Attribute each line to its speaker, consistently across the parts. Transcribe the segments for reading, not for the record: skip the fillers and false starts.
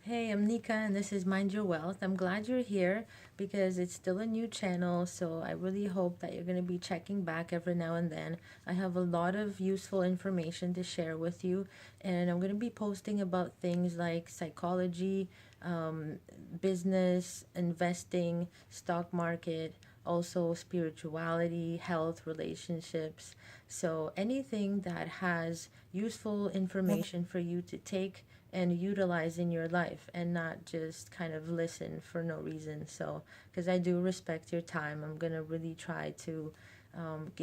Speaker 1: Hey, I'm Nika, and this is Mind Your Wealth. I'm glad you're here because it's still a new channel, so I really hope that you're going to be checking back every now and then. I have a lot of useful information to share with you, and I'm going to be posting about things like psychology, um, business, investing, stock market, also spirituality, health, relationships. So anything that has useful information for you to take and utilize in your life and not just kind of listen for no reason. So, because I do respect your time, I'm going to really try to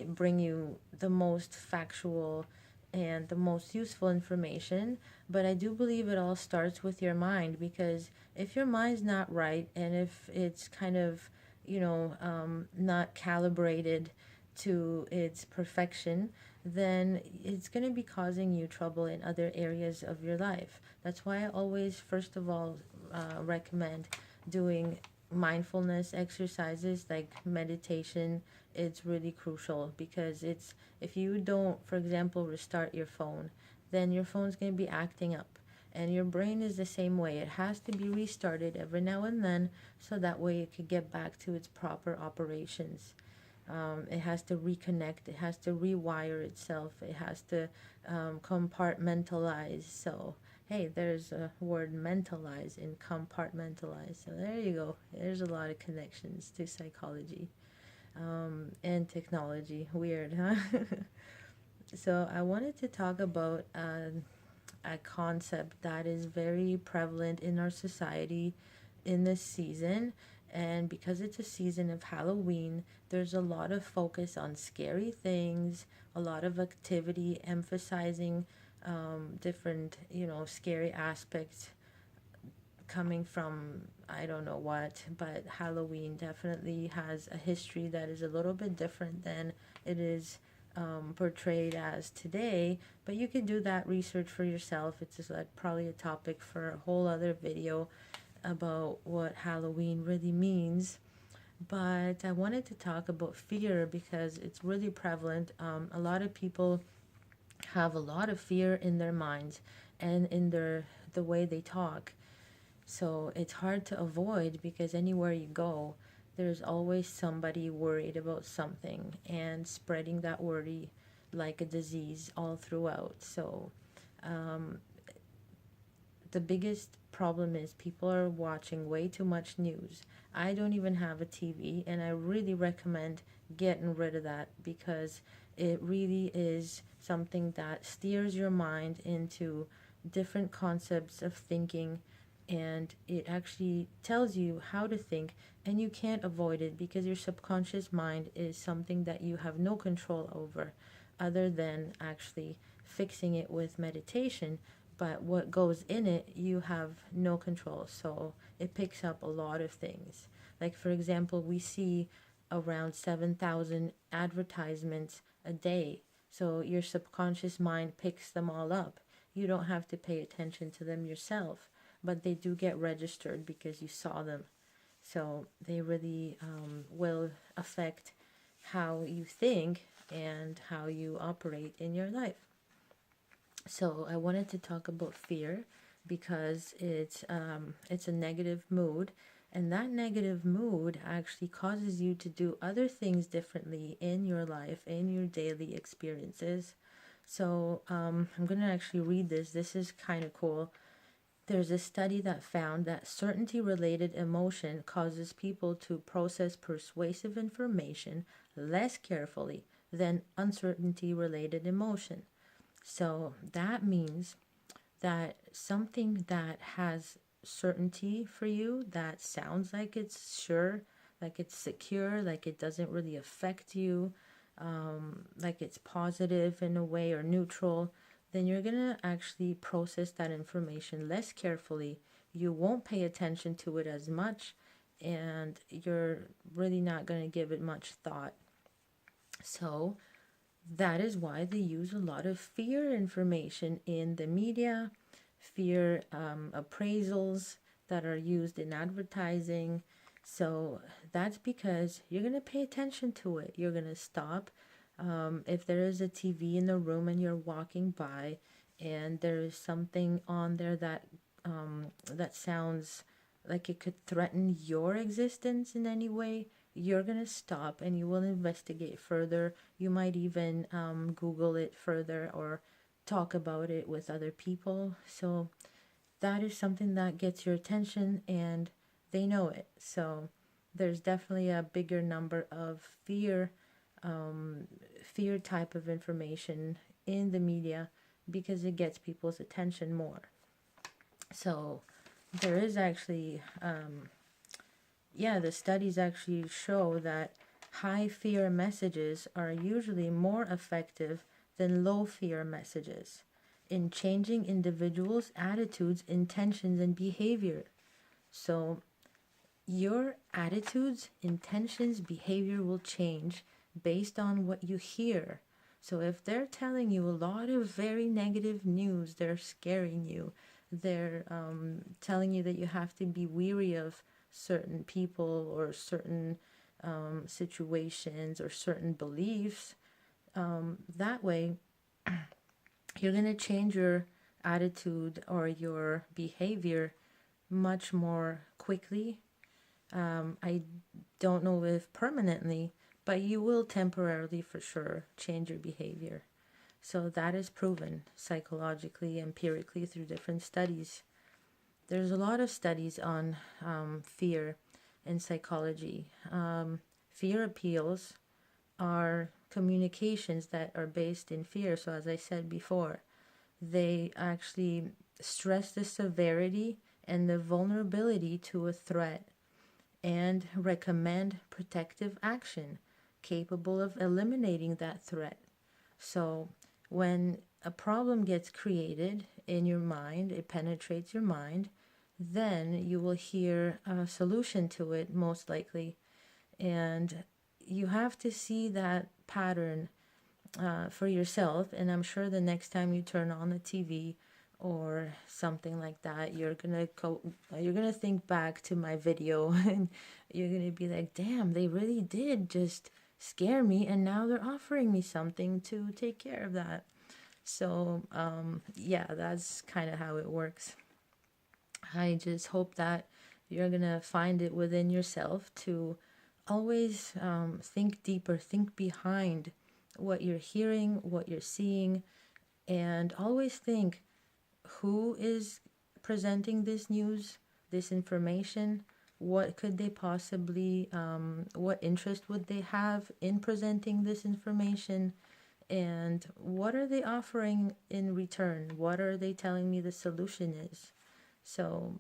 Speaker 1: bring you the most factual and the most useful information. But I do believe it all starts with your mind, because if your mind's not right and if it's kind of, not calibrated to its perfection, then it's going to be causing you trouble in other areas of your life. That's why I always, first of all, recommend doing mindfulness exercises like meditation. It's really crucial because it's, if you don't, for example, restart your phone, then your phone's going to be acting up. And your brain is the same way. It has to be restarted every now and then so that way it could get back to its proper operations. It has to reconnect, it has to rewire itself, it has to compartmentalize. So, hey, there's a word mentalize in compartmentalize. So, there you go. There's a lot of connections to psychology and technology. Weird, huh? So, I wanted to talk about a concept that is very prevalent in our society in this season. And because it's a season of Halloween, there's a lot of focus on scary things, a lot of activity emphasizing different, scary aspects coming from I don't know what, but Halloween definitely has a history that is a little bit different than it is portrayed as today. But you can do that research for yourself. It's just like probably a topic for a whole other video about what Halloween really means. But I wanted to talk about fear because it's really prevalent. A lot of people have a lot of fear in their minds and in the way they talk. So it's hard to avoid because anywhere you go, there's always somebody worried about something and spreading that worry like a disease all throughout. So um, the biggest problem is people are watching way too much news. I don't even have a TV, and I really recommend getting rid of that because it really is something that steers your mind into different concepts of thinking, and it actually tells you how to think, and you can't avoid it because your subconscious mind is something that you have no control over other than actually fixing it with meditation. But what goes in it, you have no control. So it picks up a lot of things. Like, for example, we see around 7,000 advertisements a day. So your subconscious mind picks them all up. You don't have to pay attention to them yourself, but they do get registered because you saw them. So they really will affect how you think and how you operate in your life. So I wanted to talk about fear because it's a negative mood, and that negative mood actually causes you to do other things differently in your life, in your daily experiences. So I'm gonna actually read this. This is kind of cool. There's a study that found that certainty related emotion causes people to process persuasive information less carefully than uncertainty related emotion. So that means that something that has certainty for you, that sounds like it's sure, like it's secure, like it doesn't really affect you, like it's positive in a way or neutral, then you're going to actually process that information less carefully. You won't pay attention to it as much, and you're really not going to give it much thought. So, that is why they use a lot of fear information in the media, fear appraisals that are used in advertising. So that's because you're going to pay attention to it. You're going to stop. If there is a TV in the room and you're walking by and there is something on there that that sounds like it could threaten your existence in any way, you're going to stop and you will investigate further. You might even Google it further or talk about it with other people. So that is something that gets your attention and they know it. So there's definitely a bigger number of fear type of information in the media because it gets people's attention more. So there is actually, the studies actually show that high fear messages are usually more effective than low fear messages in changing individuals' attitudes, intentions, and behavior. So your attitudes, intentions, behavior will change based on what you hear. So if they're telling you a lot of very negative news, they're scaring you, they're telling you that you have to be weary of certain people or certain situations or certain beliefs, that way you're going to change your attitude or your behavior much more quickly. I don't know if permanently, but you will temporarily for sure change your behavior. So that is proven psychologically, empirically through different studies. There's a lot of studies on fear in psychology. Fear appeals are communications that are based in fear. So as I said before, they actually stress the severity and the vulnerability to a threat and recommend protective action capable of eliminating that threat. So when a problem gets created in your mind, it penetrates your mind, then you will hear a solution to it most likely. And you have to see that pattern for yourself. And I'm sure the next time you turn on the TV or something like that, you're gonna think back to my video and you're gonna be like, damn, they really did just scare me and now they're offering me something to take care of that. So that's kind of how it works. I just hope that you're gonna find it within yourself to always think deeper, think behind what you're hearing, what you're seeing, and always think, who is presenting this news, this information? What could they possibly, what interest would they have in presenting this information? And what are they offering in return? What are they telling me the solution is? So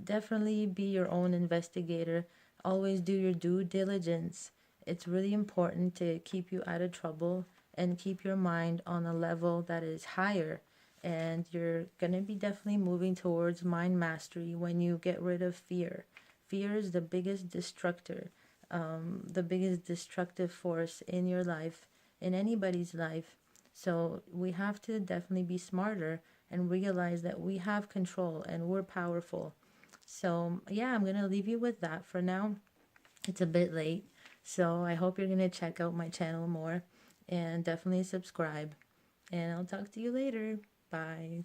Speaker 1: definitely be your own investigator. Always do your due diligence. It's really important to keep you out of trouble and keep your mind on a level that is higher. And you're going to be definitely moving towards mind mastery when you get rid of fear. Fear is the biggest destructor, the biggest destructive force in your life, in anybody's life. So we have to definitely be smarter and realize that we have control and we're powerful. So I'm going to leave you with that for now. It's a bit late. So I hope you're going to check out my channel more and definitely subscribe. And I'll talk to you later. Bye.